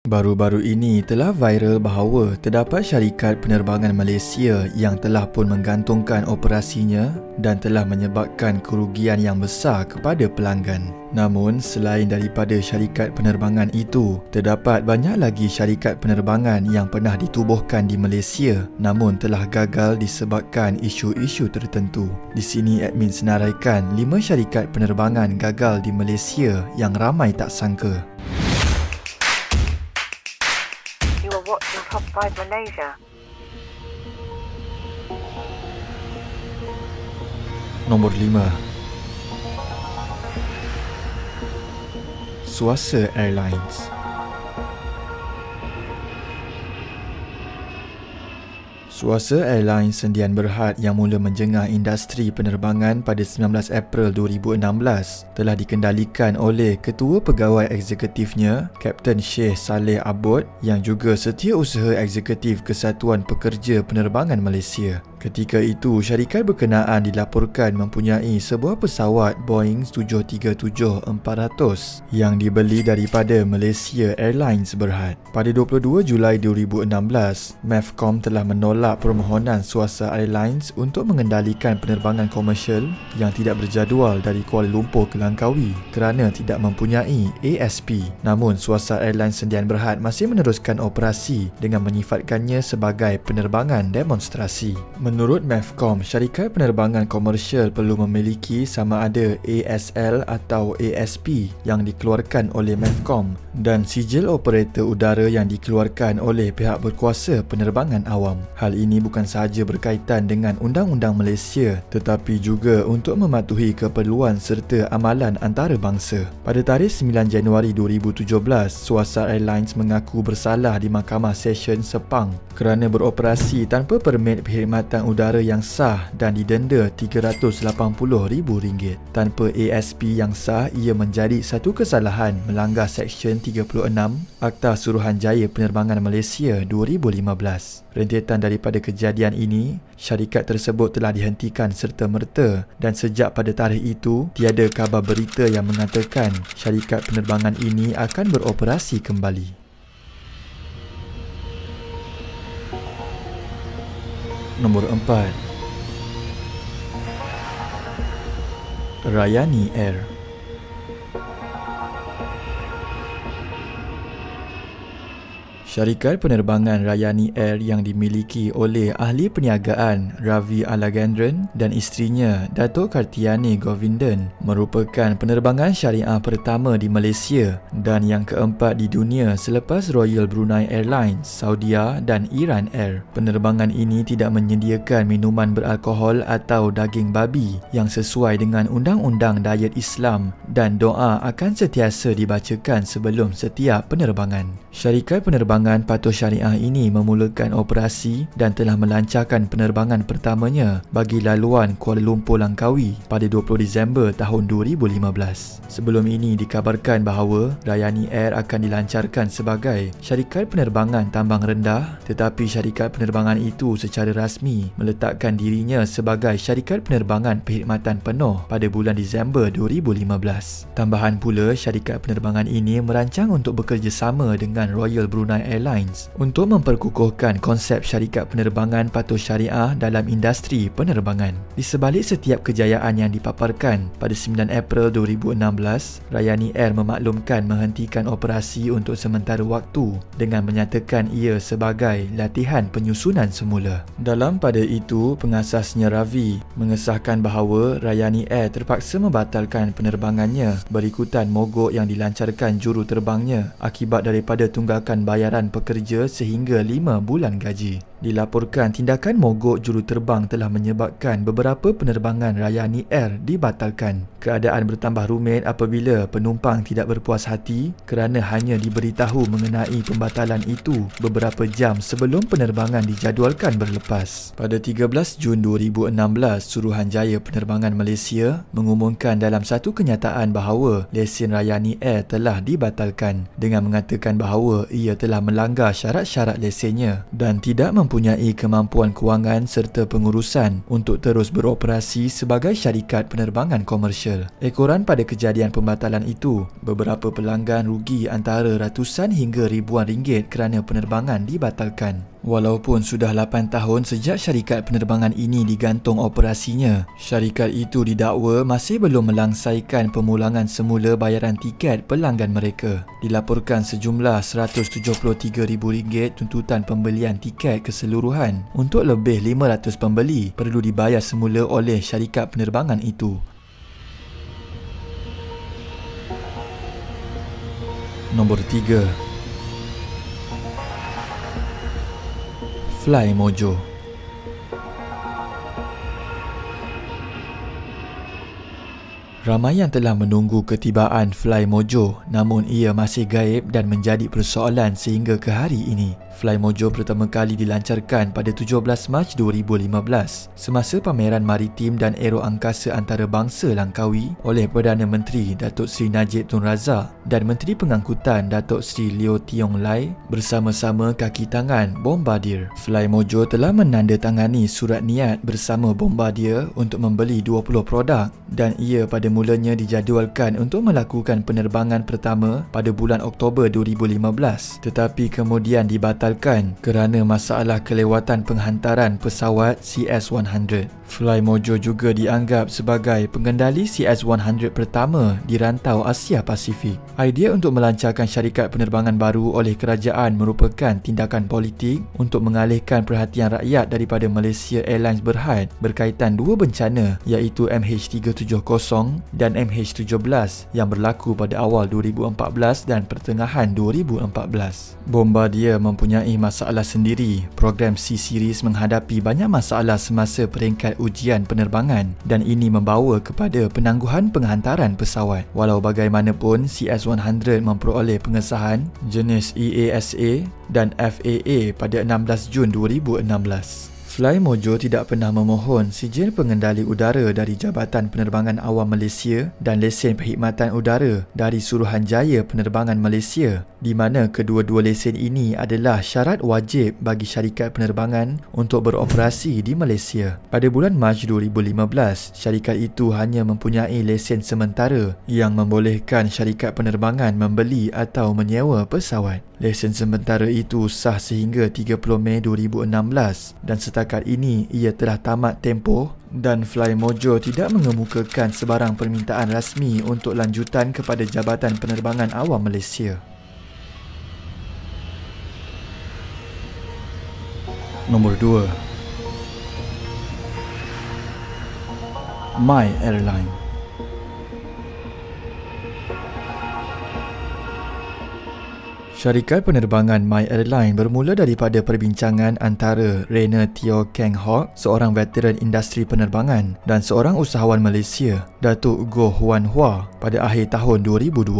Baru-baru ini telah viral bahawa terdapat syarikat penerbangan Malaysia yang telah pun menggantungkan operasinya dan telah menyebabkan kerugian yang besar kepada pelanggan. Namun, selain daripada syarikat penerbangan itu, terdapat banyak lagi syarikat penerbangan yang pernah ditubuhkan di Malaysia namun telah gagal disebabkan isu-isu tertentu. Di sini admin senaraikan 5 syarikat penerbangan gagal di Malaysia yang ramai tak sangka. You are watching Top 5 Malaysia. Nombor 5. Swasta Airlines. Swasta Airlines Sendian Berhad yang mula menjengah industri penerbangan pada 19 April 2016 telah dikendalikan oleh Ketua Pegawai Eksekutifnya, Kapten Sheikh Saleh Abboud yang juga Setiausaha Eksekutif Kesatuan Pekerja Penerbangan Malaysia. Ketika itu, syarikat berkenaan dilaporkan mempunyai sebuah pesawat Boeing 737-400 yang dibeli daripada Malaysia Airlines Berhad. Pada 22 Julai 2016, MEFCOM telah menolak permohonan Swasta Airlines untuk mengendalikan penerbangan komersial yang tidak berjadual dari Kuala Lumpur ke Langkawi kerana tidak mempunyai ASP. Namun, Swasta Airlines Sendian Berhad masih meneruskan operasi dengan menyifatkannya sebagai penerbangan demonstrasi. Menurut MEFCOM, syarikat penerbangan komersial perlu memiliki sama ada ASL atau ASP yang dikeluarkan oleh MEFCOM dan sijil operator udara yang dikeluarkan oleh pihak berkuasa penerbangan awam. Hal ini bukan sahaja berkaitan dengan Undang-Undang Malaysia tetapi juga untuk mematuhi keperluan serta amalan antarabangsa. Pada tarikh 9 Januari 2017, Swasta Airlines mengaku bersalah di Mahkamah Session Sepang kerana beroperasi tanpa permit perkhidmatan udara yang sah dan didenda RM380,000. Tanpa ASP yang sah, ia menjadi satu kesalahan melanggar Seksyen 36 Akta Suruhanjaya Penerbangan Malaysia 2015. Rentetan daripada kejadian ini, syarikat tersebut telah dihentikan serta-merta dan sejak pada tarikh itu, tiada khabar berita yang mengatakan syarikat penerbangan ini akan beroperasi kembali. Nombor 4. Rayani Air. Syarikat penerbangan Rayani Air yang dimiliki oleh ahli perniagaan Ravi Alagandran dan isterinya Dato' Kartiani Govindan merupakan penerbangan syariah pertama di Malaysia dan yang keempat di dunia selepas Royal Brunei Airlines, Saudia dan Iran Air. Penerbangan ini tidak menyediakan minuman beralkohol atau daging babi yang sesuai dengan undang-undang diet Islam dan doa akan sentiasa dibacakan sebelum setiap penerbangan. Syarikat penerbangan patuh syariah ini memulakan operasi dan telah melancarkan penerbangan pertamanya bagi laluan Kuala Lumpur Langkawi pada 20 Disember tahun 2015. Sebelum ini dikabarkan bahawa Rayani Air akan dilancarkan sebagai syarikat penerbangan tambang rendah tetapi syarikat penerbangan itu secara rasmi meletakkan dirinya sebagai syarikat penerbangan perkhidmatan penuh pada bulan Disember 2015. Tambahan pula, syarikat penerbangan ini merancang untuk bekerjasama dengan Royal Brunei Airlines untuk memperkukuhkan konsep syarikat penerbangan patuh syariah dalam industri penerbangan. Di sebalik setiap kejayaan yang dipaparkan, pada 9 April 2016, Rayani Air memaklumkan menghentikan operasi untuk sementara waktu dengan menyatakan ia sebagai latihan penyusunan semula. Dalam pada itu, pengasasnya Ravi mengesahkan bahawa Rayani Air terpaksa membatalkan penerbangannya berikutan mogok yang dilancarkan juru terbangnya akibat daripada tunggakan bayaran pekerja sehingga 5 bulan gaji. Dilaporkan tindakan mogok juru terbang telah menyebabkan beberapa penerbangan Rayani Air dibatalkan. Keadaan bertambah rumit apabila penumpang tidak berpuas hati kerana hanya diberitahu mengenai pembatalan itu beberapa jam sebelum penerbangan dijadualkan berlepas. Pada 13 Jun 2016, Suruhanjaya Penerbangan Malaysia mengumumkan dalam satu kenyataan bahawa lesen Rayani Air telah dibatalkan dengan mengatakan bahawa ia telah melanggar syarat-syarat lesennya dan tidak mempunyai kemampuan kewangan serta pengurusan untuk terus beroperasi sebagai syarikat penerbangan komersial. Financial. Ekoran pada kejadian pembatalan itu, beberapa pelanggan rugi antara ratusan hingga ribuan ringgit kerana penerbangan dibatalkan. Walaupun sudah 8 tahun sejak syarikat penerbangan ini digantung operasinya, syarikat itu didakwa masih belum melangsaikan pemulangan semula bayaran tiket pelanggan mereka. Dilaporkan sejumlah RM173,000 tuntutan pembelian tiket keseluruhan untuk lebih 500 pembeli perlu dibayar semula oleh syarikat penerbangan itu. Nombor 3. Flymojo. Ramai yang telah menunggu ketibaan Flymojo, namun ia masih gaib dan menjadi persoalan sehingga ke hari ini. Flymojo pertama kali dilancarkan pada 17 Mac 2015 semasa pameran maritim dan aeroangkasa antarabangsa Langkawi oleh Perdana Menteri Datuk Seri Najib Tun Razak dan Menteri Pengangkutan Datuk Seri Leo Tiong Lai bersama-sama kaki tangan Bombardier. Flymojo telah menandatangani surat niat bersama Bombardier untuk membeli 20 produk dan ia pada mulanya dijadualkan untuk melakukan penerbangan pertama pada bulan Oktober 2015 tetapi kemudian dibatalkan kerana masalah kelewatan penghantaran pesawat CS-100. Flymojo juga dianggap sebagai pengendali CS-100 pertama di rantau Asia Pasifik. Idea untuk melancarkan syarikat penerbangan baru oleh kerajaan merupakan tindakan politik untuk mengalihkan perhatian rakyat daripada Malaysia Airlines Berhad berkaitan dua bencana iaitu MH370 dan MH17 yang berlaku pada awal 2014 dan pertengahan 2014. Bombardier mempunyai masalah sendiri. Program C-Series menghadapi banyak masalah semasa peringkat ujian penerbangan dan ini membawa kepada penangguhan penghantaran pesawat. Walau bagaimanapun, CS-100 memperoleh pengesahan jenis EASA dan FAA pada 16 Jun 2016. Flymojo tidak pernah memohon sijil pengendali udara dari Jabatan Penerbangan Awam Malaysia dan lesen perkhidmatan udara dari Suruhanjaya Penerbangan Malaysia, di mana kedua-dua lesen ini adalah syarat wajib bagi syarikat penerbangan untuk beroperasi di Malaysia. Pada bulan Mac 2015, syarikat itu hanya mempunyai lesen sementara yang membolehkan syarikat penerbangan membeli atau menyewa pesawat. Lesen sementara itu sah sehingga 30 Mei 2016 dan setakat ini ia telah tamat tempoh dan Flymojo tidak mengemukakan sebarang permintaan rasmi untuk lanjutan kepada Jabatan Penerbangan Awam Malaysia. Nombor 2. My Airline. Syarikat penerbangan My Airline bermula daripada perbincangan antara Rainer Teo Keng Hock, seorang veteran industri penerbangan, dan seorang usahawan Malaysia, Datuk Goh Huan Hua, pada akhir tahun 2020.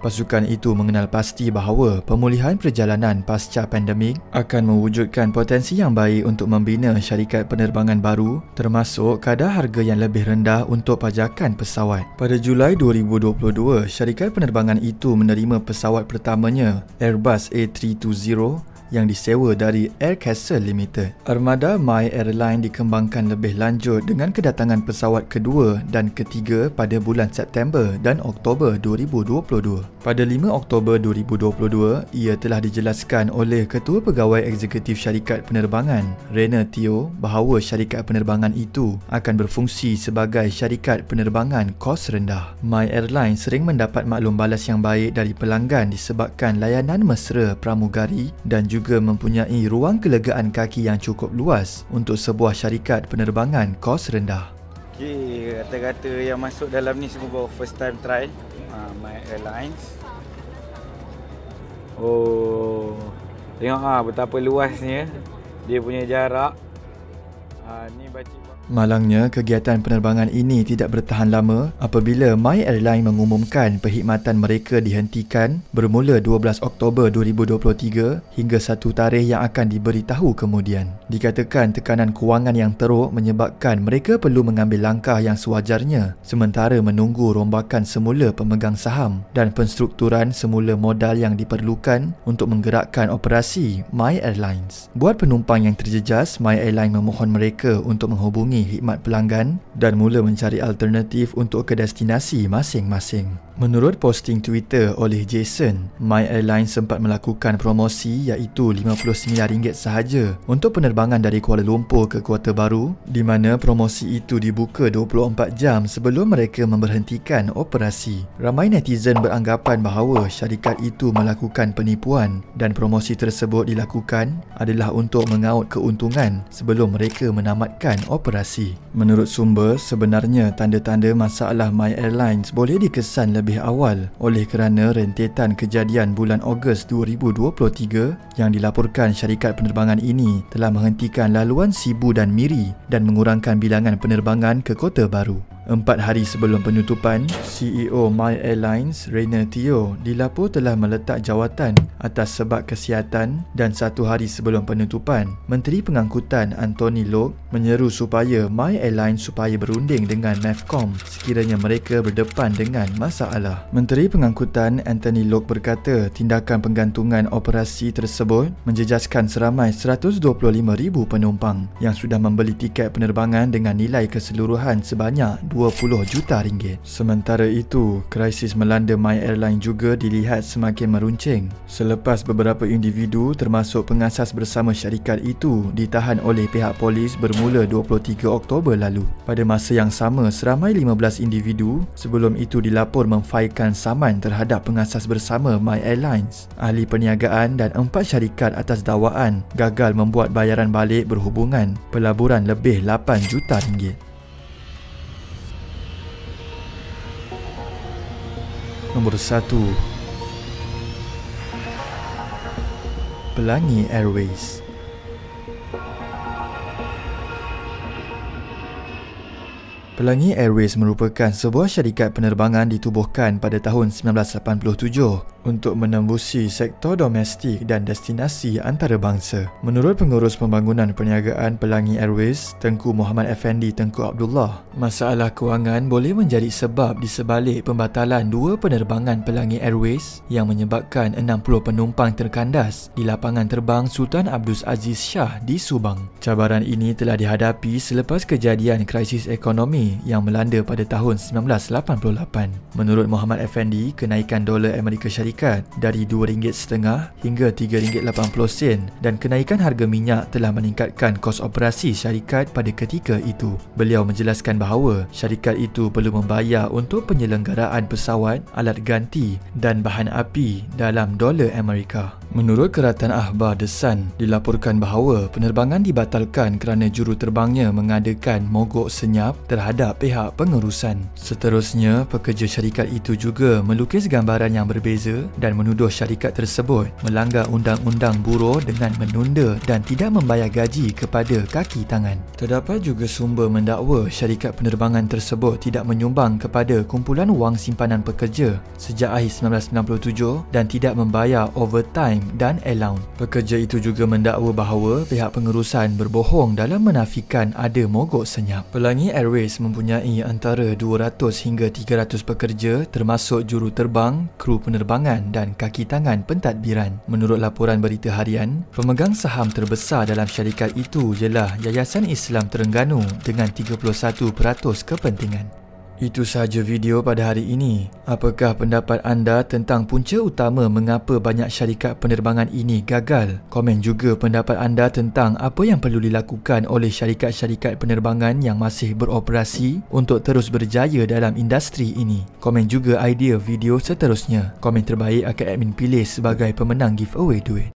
Pasukan itu mengenal pasti bahawa pemulihan perjalanan pasca pandemik akan mewujudkan potensi yang baik untuk membina syarikat penerbangan baru, termasuk kadar harga yang lebih rendah untuk pajakan pesawat. Pada Julai 2022, syarikat penerbangan itu menerima pesawat pertamanya, Airbus A320 yang disewa dari Air Castle Limited. Armada My Airline dikembangkan lebih lanjut dengan kedatangan pesawat kedua dan ketiga pada bulan September dan Oktober 2022. Pada 5 Oktober 2022, ia telah dijelaskan oleh Ketua Pegawai Eksekutif Syarikat Penerbangan, Rainer Teo, bahawa syarikat penerbangan itu akan berfungsi sebagai syarikat penerbangan kos rendah. My Airline sering mendapat maklum balas yang baik dari pelanggan disebabkan layanan mesra pramugari dan juga mempunyai ruang kelegaan kaki yang cukup luas untuk sebuah syarikat penerbangan kos rendah. Okey, kata-kata yang masuk dalam ni semua baru first time try My Airlines. Oh, tengok betapa luasnya dia punya jarak. Ni baca. Malangnya, kegiatan penerbangan ini tidak bertahan lama apabila My Airline mengumumkan perkhidmatan mereka dihentikan bermula 12 Oktober 2023 hingga satu tarikh yang akan diberitahu kemudian. Dikatakan tekanan kewangan yang teruk menyebabkan mereka perlu mengambil langkah yang sewajarnya sementara menunggu rombakan semula pemegang saham dan penstrukturan semula modal yang diperlukan untuk menggerakkan operasi My Airlines. Buat penumpang yang terjejas, My Airline memohon mereka untuk menghubungi memenuhi khidmat pelanggan dan mula mencari alternatif untuk ke destinasi masing-masing. Menurut posting Twitter oleh Jason, My Airlines sempat melakukan promosi iaitu RM59 sahaja untuk penerbangan dari Kuala Lumpur ke Kota Baru, di mana promosi itu dibuka 24 jam sebelum mereka memberhentikan operasi. Ramai netizen beranggapan bahawa syarikat itu melakukan penipuan dan promosi tersebut dilakukan adalah untuk mengaut keuntungan sebelum mereka menamatkan operasi. Menurut sumber, sebenarnya tanda-tanda masalah My Airlines boleh dikesan lebih awal oleh kerana rentetan kejadian bulan Ogos 2023 yang dilaporkan syarikat penerbangan ini telah menghentikan laluan Sibu dan Miri dan mengurangkan bilangan penerbangan ke Kota Baru. 4 hari sebelum penutupan, CEO My Airlines, Rainer Teo, dilapor telah meletak jawatan atas sebab kesihatan, dan 1 hari sebelum penutupan, Menteri Pengangkutan Anthony Loke menyeru supaya My Airlines supaya berunding dengan MEFCOM sekiranya mereka berdepan dengan masalah. Menteri Pengangkutan Anthony Loke berkata tindakan penggantungan operasi tersebut menjejaskan seramai 125,000 penumpang yang sudah membeli tiket penerbangan dengan nilai keseluruhan sebanyak RM20 juta. Sementara itu, krisis melanda My Airline juga dilihat semakin meruncing selepas beberapa individu termasuk pengasas bersama syarikat itu ditahan oleh pihak polis bermula 23 Oktober lalu. Pada masa yang sama, seramai 15 individu sebelum itu dilapor memfailkan saman terhadap pengasas bersama My Airlines, ahli perniagaan dan 4 syarikat atas dakwaan gagal membuat bayaran balik berhubungan pelaburan lebih RM8 juta. Nombor 1, Pelangi Airways. Pelangi Airways merupakan sebuah syarikat penerbangan ditubuhkan pada tahun 1987 untuk menembusi sektor domestik dan destinasi antarabangsa. Menurut Pengurus Pembangunan Perniagaan Pelangi Airways, Tengku Muhammad Effendi Tengku Abdullah, masalah kewangan boleh menjadi sebab di sebalik pembatalan 2 penerbangan Pelangi Airways yang menyebabkan 60 penumpang terkandas di lapangan terbang Sultan Abdul Aziz Shah di Subang. Cabaran ini telah dihadapi selepas kejadian krisis ekonomi yang melanda pada tahun 1988. Menurut Muhammad Effendi, kenaikan dolar Amerika Syarikat dari RM2.50 hingga RM3.80 dan kenaikan harga minyak telah meningkatkan kos operasi syarikat pada ketika itu. Beliau menjelaskan bahawa syarikat itu perlu membayar untuk penyelenggaraan pesawat, alat ganti dan bahan api dalam dolar Amerika. Menurut keratan akhbar The Sun, dilaporkan bahawa penerbangan dibatalkan kerana juruterbangnya mengadakan mogok senyap terhadap pihak pengurusan. Seterusnya, pekerja syarikat itu juga melukis gambaran yang berbeza dan menuduh syarikat tersebut melanggar undang-undang buruh dengan menunda dan tidak membayar gaji kepada kaki tangan. Terdapat juga sumber mendakwa syarikat penerbangan tersebut tidak menyumbang kepada kumpulan wang simpanan pekerja sejak akhir 1997 dan tidak membayar overtime dan allowance. Pekerja itu juga mendakwa bahawa pihak pengurusan berbohong dalam menafikan ada mogok senyap. Pelangi Airways mempunyai antara 200 hingga 300 pekerja termasuk juruterbang, kru penerbangan dan kaki tangan pentadbiran. Menurut laporan berita harian, pemegang saham terbesar dalam syarikat itu ialah Yayasan Islam Terengganu dengan 31% kepentingan. Itu sahaja video pada hari ini. Apakah pendapat anda tentang punca utama mengapa banyak syarikat penerbangan ini gagal? Komen juga pendapat anda tentang apa yang perlu dilakukan oleh syarikat-syarikat penerbangan yang masih beroperasi untuk terus berjaya dalam industri ini. Komen juga idea video seterusnya. Komen terbaik akan admin pilih sebagai pemenang giveaway duit.